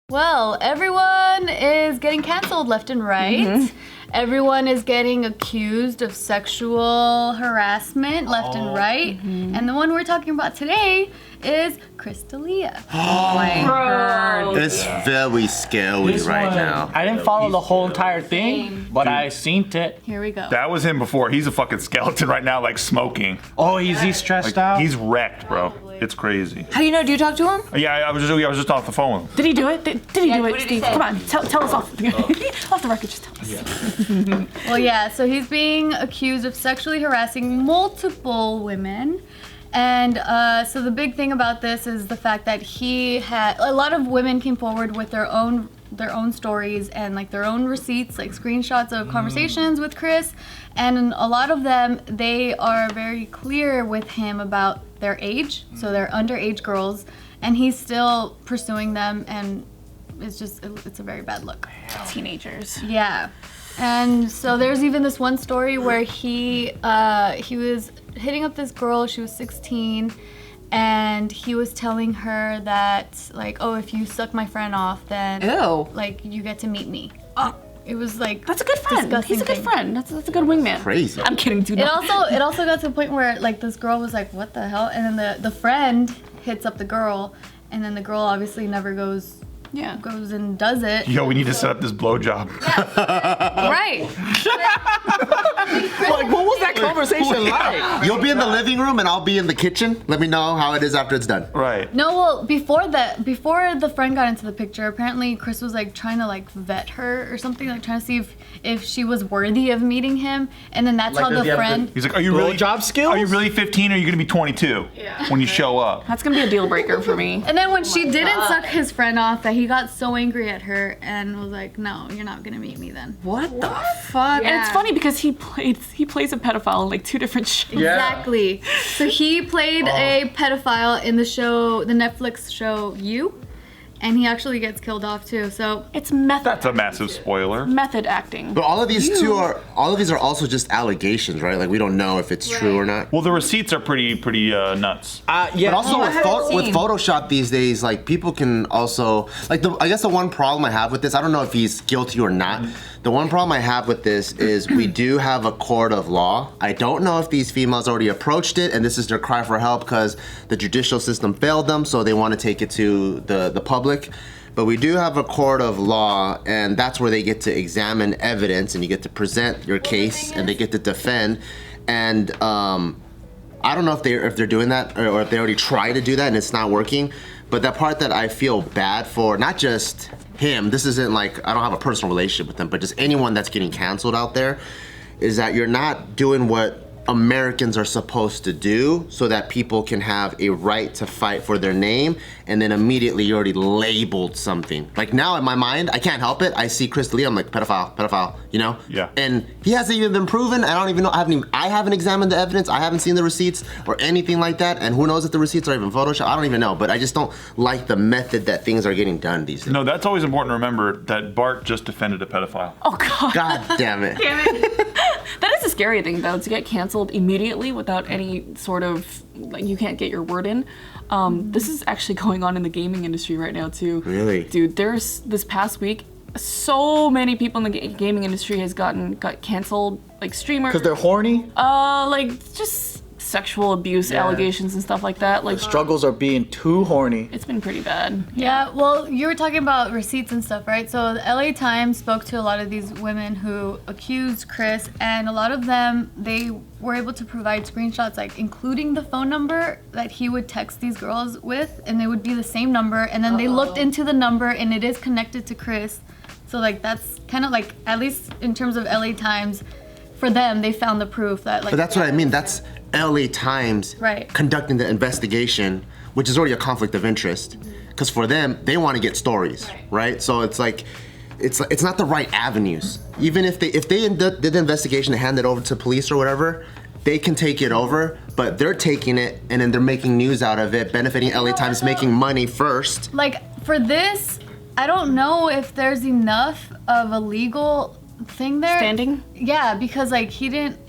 Well, everyone is getting canceled left and right. Everyone is getting accused of sexual harassment left and right. And the one we're talking about today is Chris D'Elia. It's very scary right now. I didn't follow the whole entire thing, but I seen it. Here we go. That was him before. He's a fucking skeleton right now, like smoking. Oh, he's stressed out? He's wrecked, bro. It's crazy. How do you know? Do you talk to him? Yeah, I was just off the phone with him. Did he do it? Did he do it, Steve? Come on, tell us off the record. Just tell us. Well, yeah, so he's being accused of sexually harassing multiple women. And so the big thing about this is the fact that a lot of women came forward with their own stories and like their own receipts, like screenshots of conversations with Chris. And a lot of them, they are very clear with him about their age. So they're underage girls, and he's still pursuing them, and it's a very bad look. Teenagers. Yeah. And so there's even this one story where he was hitting up this girl. She was 16, and he was telling her that, like, oh, if you suck my friend off, then like you get to meet me. Oh, it was like that's a good friend. He's a good friend. That's a good wingman. Crazy. I'm kidding. It also got to the point where like this girl was like, what the hell? And then the friend hits up the girl, and then the girl obviously never goes and does it. Yo, we need to set up this blowjob. Right. Like, what was that conversation like? You'll be in the living room and I'll be in the kitchen. Let me know how it is after it's done. Right. No, well, before the friend got into the picture, apparently Chris was like trying to like vet her or something, like trying to see if she was worthy of meeting him, and then that's Like, how the friend. He's like, are you really job skills? Are you really 15 or are you gonna be 22 when you show up? That's gonna be a deal breaker for me. And then when she didn't suck his friend off, that he got so angry at her and was like, no, you're not gonna meet me then. What the fuck? Yeah. And it's funny because he plays a pedophile in like 2 different shows. Exactly. So he played a pedophile in the Netflix show You, and he actually gets killed off too. So It's method. That's a massive spoiler. Method acting. But all of these are also just allegations, right? Like we don't know if it's true or not. Well, the receipts are pretty nuts. Yeah. But also with Photoshop these days, like people can also I guess the one problem I have with this, I don't know if he's guilty or not. The one problem I have with this is we do have a court of law. I don't know if these females already approached it and this is their cry for help because the judicial system failed them, so they want to take it to the public. But we do have a court of law, and that's where they get to examine evidence and you get to present your case and they get to defend. And I don't know if they're doing that or if they already tried to do that and it's not working. But the part that I feel bad for, not just him, this isn't like, I don't have a personal relationship with him, but just anyone that's getting canceled out there, is that you're not doing what Americans are supposed to do so that people can have a right to fight for their name, and then immediately you're already labeled something. Like now in my mind, I can't help it. I see Chris D'Elia, I'm like, pedophile, you know? Yeah. And he hasn't even been proven. I don't even know, I haven't examined the evidence. I haven't seen the receipts or anything like that. And who knows if the receipts are even Photoshop? I don't even know, but I just don't like the method that things are getting done these days. No, that's always important to remember that Bart just defended a pedophile. Oh god. God damn it. That is a scary thing though, to get canceled immediately without any sort of, like, you can't get your word in. This is actually going on in the gaming industry right now too. Really? Dude, there's this past week, so many people in the gaming industry got canceled, like streamers. Because they're horny? Like just sexual abuse allegations and stuff like that. Like Struggles are being too horny. it's been pretty bad. Yeah, well, you were talking about receipts and stuff, right? So the LA Times spoke to a lot of these women who accused Chris, and a lot of them, they were able to provide screenshots, like including the phone number that he would text these girls with, and they would be the same number, and then they looked into the number and it is connected to Chris. So like that's kind of like, at least in terms of LA Times, for them, they found the proof that like. But that's what I mean. That's LA Times conducting the investigation, which is already a conflict of interest. Because for them, they want to get stories, right? So it's like, it's not the right avenues. Even if they did the investigation and hand it over to police or whatever, they can take it over. But they're taking it and then they're making news out of it, benefiting LA Times, making money first. Like for this, I don't know if there's enough of a legal thing there. Standing? Yeah, because like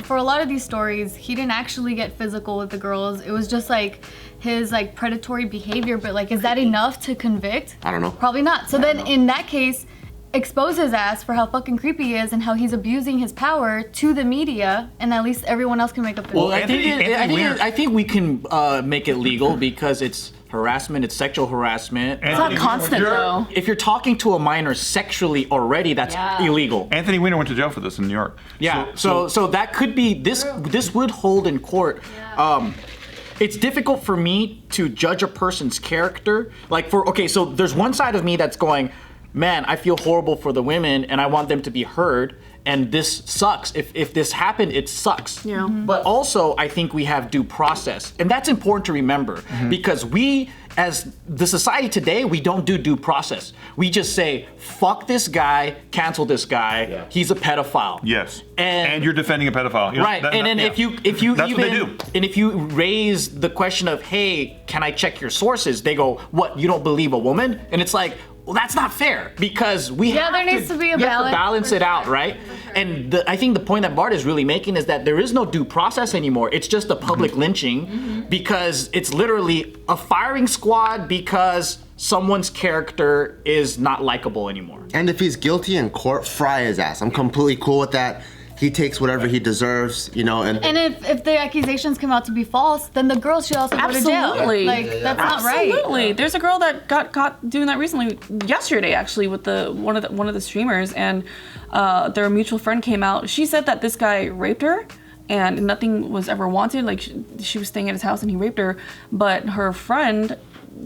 for a lot of these stories, he didn't actually get physical with the girls. It was just like his like predatory behavior, but like, is that enough to convict? I don't know. Probably not. So then in that case, expose his ass for how fucking creepy he is and how he's abusing his power to the media, and at least everyone else can make up their Well, mind. I think we can make it legal because it's harassment, it's sexual harassment. It's not constant though. If you're talking to a minor sexually already, that's illegal. Anthony Weiner went to jail for this in New York. Yeah. So that could be this would hold in court. It's difficult for me to judge a person's character. Like so there's one side of me that's going, man, I feel horrible for the women and I want them to be heard, and this sucks. If this happened, it sucks. Yeah. But also, I think we have due process. And that's important to remember because we, as the society today, we don't do due process. We just say, fuck this guy, cancel this guy, he's a pedophile. Yes. And you're defending a pedophile. You know, right. And then if you that's even, what they do. and if you raise the question of, hey, can I check your sources? They go, what, you don't believe a woman? And it's like, well, that's not fair because we have there needs to be a balance it out, right? And I think the point that Bart is really making is that there is no due process anymore. It's just a public lynching because it's literally a firing squad because someone's character is not likable anymore. And if he's guilty in court, fry his ass. I'm completely cool with that. He takes whatever he deserves, you know. And if the accusations come out to be false, then the girl should also go to jail. Absolutely. Like that's not right. Absolutely. There's a girl that got caught doing that recently, yesterday actually, with one of the streamers, and their mutual friend came out. She said that this guy raped her, and nothing was ever wanted. Like she was staying at his house and he raped her, but her friend,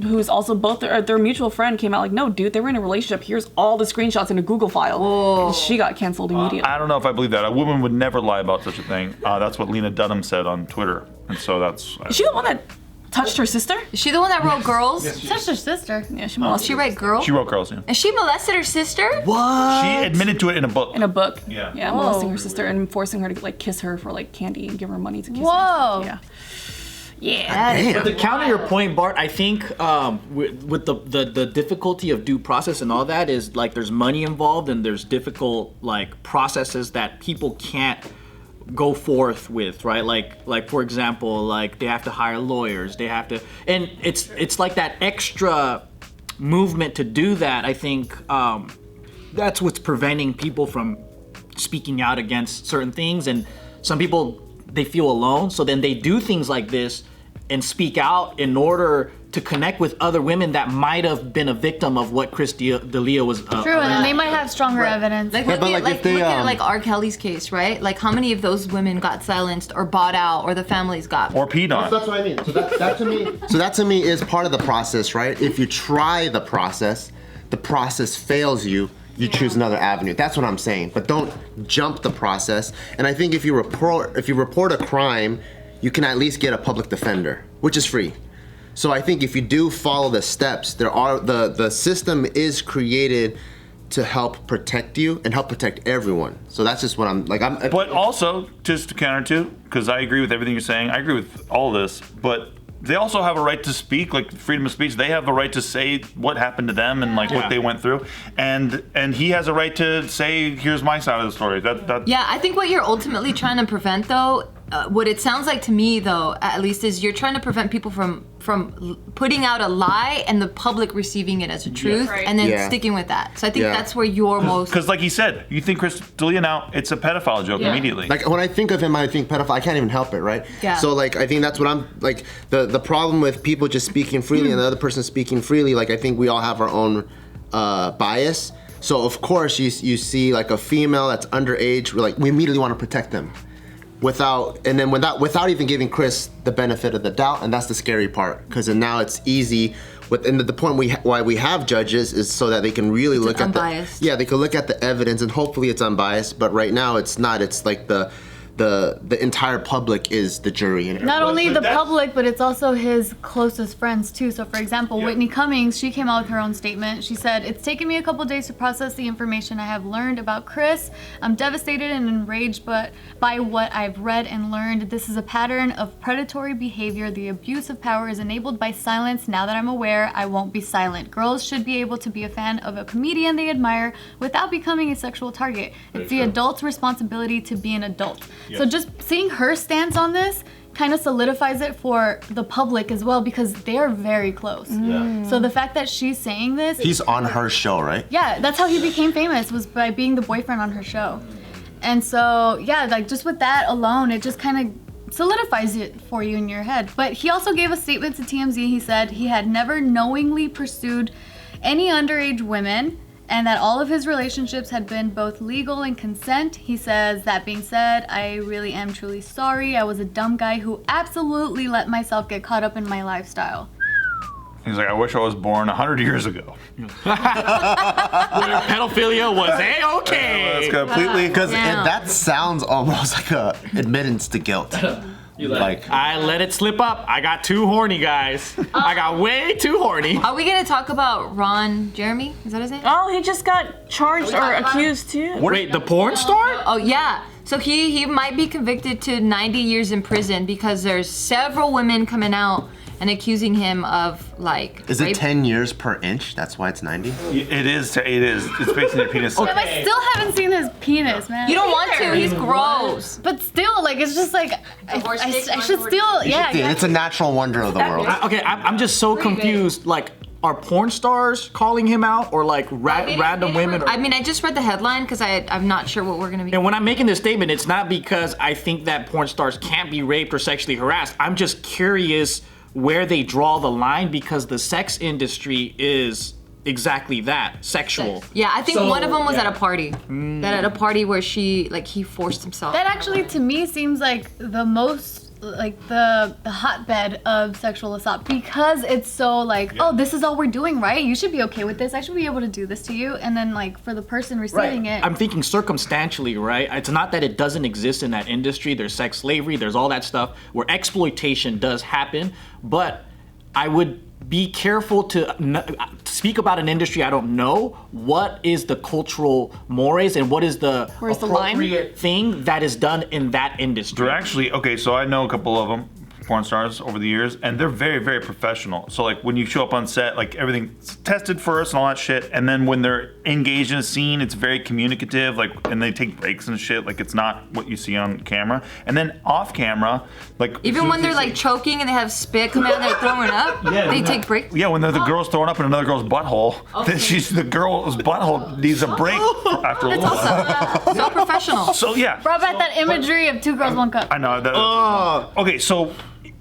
who's also both their mutual friend, came out like, no, dude, they were in a relationship. Here's all the screenshots in a Google file. And she got canceled immediately. I don't know if I believe that. A woman would never lie about such a thing. That's what Lena Dunham said on Twitter, and so that's. Is she the one that touched her sister? Is she the one that wrote Girls? Touched her sister. Yeah, she molested. She wrote Girl? She wrote Girls, yeah. And she molested her sister? What? She admitted to it in a book. In a book. Yeah. Yeah, molesting her sister and forcing her to like kiss her for like candy and give her money to kiss Whoa. her. Yeah. Yeah. But to counter your point, Bart, I think with the difficulty of due process and all that is like there's money involved and there's difficult like processes that people can't go forth with, right? Like for example, like they have to hire lawyers, they have to, and it's like that extra movement to do that. I think that's what's preventing people from speaking out against certain things, and some people, they feel alone, so then they do things like this and speak out in order to connect with other women that might have been a victim of what Chris D'Elia was. True, and they might have stronger evidence. Like, Yeah, look but, at, like, like, if they, look at like R. Kelly's case, right? Like how many of those women got silenced or bought out or the families got? Or peed on. that's what I mean. So that to me is part of the process, right? If you try the process fails you. You choose another avenue. That's what I'm saying. But don't jump the process. And I think if you report a crime, you can at least get a public defender, which is free. So I think if you do follow the steps, the system is created to help protect you and help protect everyone. So that's just what I'm. But also, just to counter to, because I agree with everything you're saying. I agree with all this, but they also have a right to speak, like freedom of speech. They have the right to say what happened to them and like what they went through, and he has a right to say, "Here's my side of the story." Yeah, I think what you're ultimately trying to prevent, though, what it sounds like to me, though, at least, is you're trying to prevent people from putting out a lie and the public receiving it as a truth, and then sticking with that. So I think that's where you're most. Because, like he said, you think Chris D'Elia now, it's a pedophile joke immediately. Like when I think of him, I think pedophile. I can't even help it, right? Yeah. So like I think that's what I'm like. The problem with people just speaking freely and the other person speaking freely. Like I think we all have our own bias. So of course you see like a female that's underage. We immediately want to protect them. Without even giving Chris the benefit of the doubt, and that's the scary part, because now it's easy. And the point why we have judges is so that they can really look at they can look at the evidence and hopefully it's unbiased. But right now it's not. It's like the entire public is the jury. Not only the public, but it's also his closest friends too. So for example, Whitney Cummings, she came out with her own statement. She said, "It's taken me a couple days to process the information I have learned about Chris. I'm devastated and enraged by what I've read and learned. This is a pattern of predatory behavior. The abuse of power is enabled by silence. Now that I'm aware, I won't be silent. Girls should be able to be a fan of a comedian they admire without becoming a sexual target. It's the adult's responsibility to be an adult." So just seeing her stance on this kind of solidifies it for the public as well because they're very close. So the fact that she's saying this, He's on her show, right? yeah, that's how he became famous, was by being the boyfriend on her show. And so, yeah, like just with that alone, it just kind of solidifies it for you in your head. But he also gave a statement to TMZ. He said he had never knowingly pursued any underage women and that all of his relationships had been both legal and consent. He says, that being said, I really am truly sorry. I was a dumb guy who absolutely let myself get caught up in my lifestyle. He's like, I wish I was born 100 years ago. Where pedophilia was A-okay. It's completely, because Damn. that sounds almost like a admittance to guilt. Like, I let it slip up. I got too horny, guys. I got way too horny. Are we gonna talk about Ron Jeremy? Is that his name? Oh, he just got charged or accused too. Wait, the porn star? Oh yeah. So he might be convicted to 90 years in prison because there's several women coming out and accusing him of like. is it rape. 10 years per inch? That's why it's 90? It is. It's based on your penis. Yeah, but I still haven't seen his penis, man. You don't want to. He's gross. But still, like, it's just like, I should still, yeah. Dude, it's a natural wonder of the world. Okay, I'm just so confused. Like, are porn stars calling him out or like random women? I mean, I just read the headline because I'm not sure what we're gonna be. And when I'm making this statement, it's not because I think that porn stars can't be raped or sexually harassed. I'm just curious where they draw the line because the sex industry is exactly that, sexual. Yeah, I think one of them was at a party. That at a party where he forced himself. That actually, to me, seems like the most, like the hotbed of sexual assault because it's so like, oh, this is all we're doing, right? You should be okay with this. I should be able to do this to you. And then like for the person receiving it. I'm thinking circumstantially, right? It's not that it doesn't exist in that industry. There's sex slavery, there's all that stuff where exploitation does happen, but I would be careful to speak about an industry I don't know. What is the cultural mores and what is the Where's the line? appropriate thing that is done in that industry? They're actually, okay, so I know a couple of them, porn stars over the years, and they're very, very professional. So like when you show up on set, like everything's tested first and all that shit, and then when they're engaged in a scene, it's very communicative, like, and they take breaks and shit, like it's not what you see on camera. And then off camera, like Even when they're like choking and they have spit coming out and they're throwing up, they take breaks. yeah, when the girl's throwing up in another girl's butthole, then the girl's butthole needs a break after a That's little while. awesome. So professional. So yeah. Brought back that imagery of 2 girls, 1 cup. I know that. Okay, so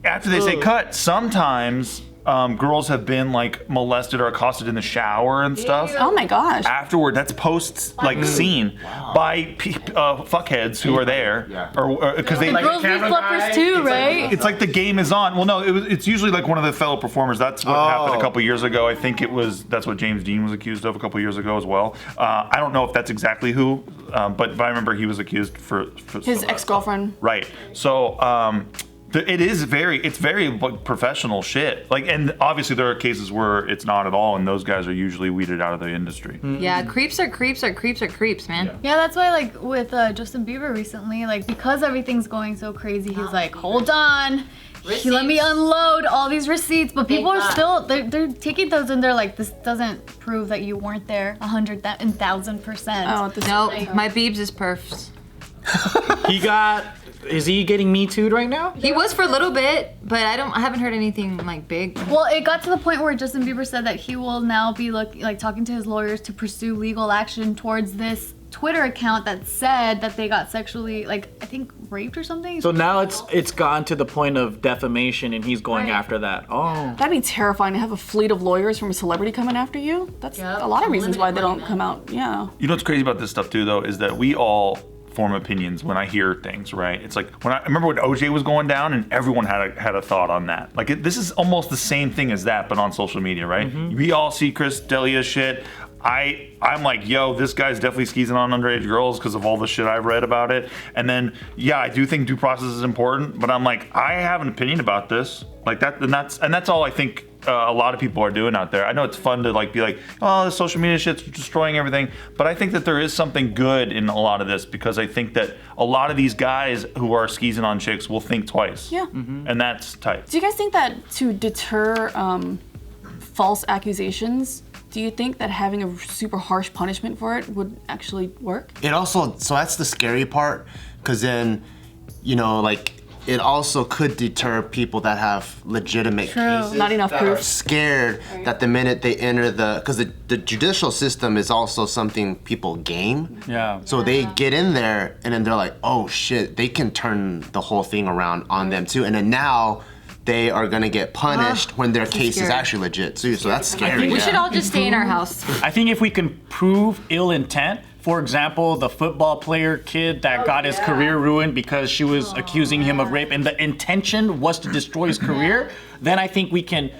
after they say cut, sometimes girls have been like molested or accosted in the shower and stuff. Oh my gosh. Afterward, that's post like scene by fuckheads who are there, or because they. Girls be flippers too, right? It's like the game is on. Well, no, it's usually like one of the fellow performers. That's what happened a couple years ago. I think that's what James Dean was accused of a couple years ago as well. I don't know if that's exactly who, but I remember he was accused for His ex-girlfriend. Right. So. It's very like, professional shit. Like, and obviously there are cases where it's not at all, and those guys are usually weeded out of the industry. Yeah, creeps are creeps, man. Yeah, that's why like with Justin Bieber recently, like because everything's going so crazy, he's like, hold on. Let me unload all these receipts, but people are still they're taking those and they're like, this doesn't prove that you weren't there 1,000%. Oh, No, my Biebs is perfs. Is he getting Me Too'd right now? He was for a little bit, but I haven't heard anything like big. Well, it got to the point where Justin Bieber said that he will now be talking to his lawyers to pursue legal action towards this Twitter account that said that they got sexually, I think, raped or something. So now it's gone to the point of defamation, and he's going after that. Oh, that'd be terrifying to have a fleet of lawyers from a celebrity coming after you. That's a lot of reasons why they don't come out. Yeah. You know what's crazy about this stuff too, though, is that we all form opinions when I hear things, right? It's like I remember when OJ was going down and everyone had a thought on that. Like this is almost the same thing as that, but on social media, right? We all see Chris D'Elia's shit. I'm like, yo, this guy's definitely skeezing on underage girls because of all the shit I've read about it. And then, yeah, I do think due process is important, but I'm like, I have an opinion about this. Like that, and that's all I think a lot of people are doing out there. I know it's fun to be like, oh, the social media shit's destroying everything, but I think that there is something good in a lot of this because I think that a lot of these guys who are skeezing on chicks will think twice. Yeah. And that's tight. Do you guys think that to deter false accusations, do you think that having a super harsh punishment for it would actually work? It also, so that's the scary part, because then, it also could deter people that have legitimate cases. Not enough that proof. are scared that the minute they enter because the judicial system is also something people game. Yeah. So they get in there and then they're like, oh shit, they can turn the whole thing around on them too. And then now they are gonna get punished when their case is scary. actually legit too. So that's scary. We should all just stay in our house. I think if we can prove ill intent, for example, the football player kid that got his career ruined because she was accusing him of rape, and the intention was to destroy his career, then I think we can,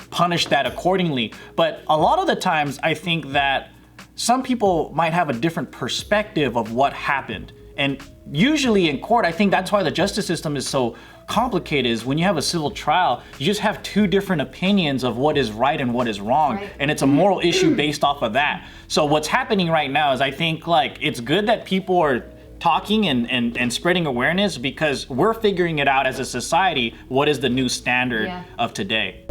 punish that accordingly. But a lot of the times, I think that some people might have a different perspective of what happened. And usually in court, I think that's why the justice system is so complicated, is when you have a civil trial, you just have two different opinions of what is right and what is wrong. Right. And it's a moral issue based off of that. So what's happening right now is I think like it's good that people are talking and spreading awareness, because we're figuring it out as a society, what is the new standard of today.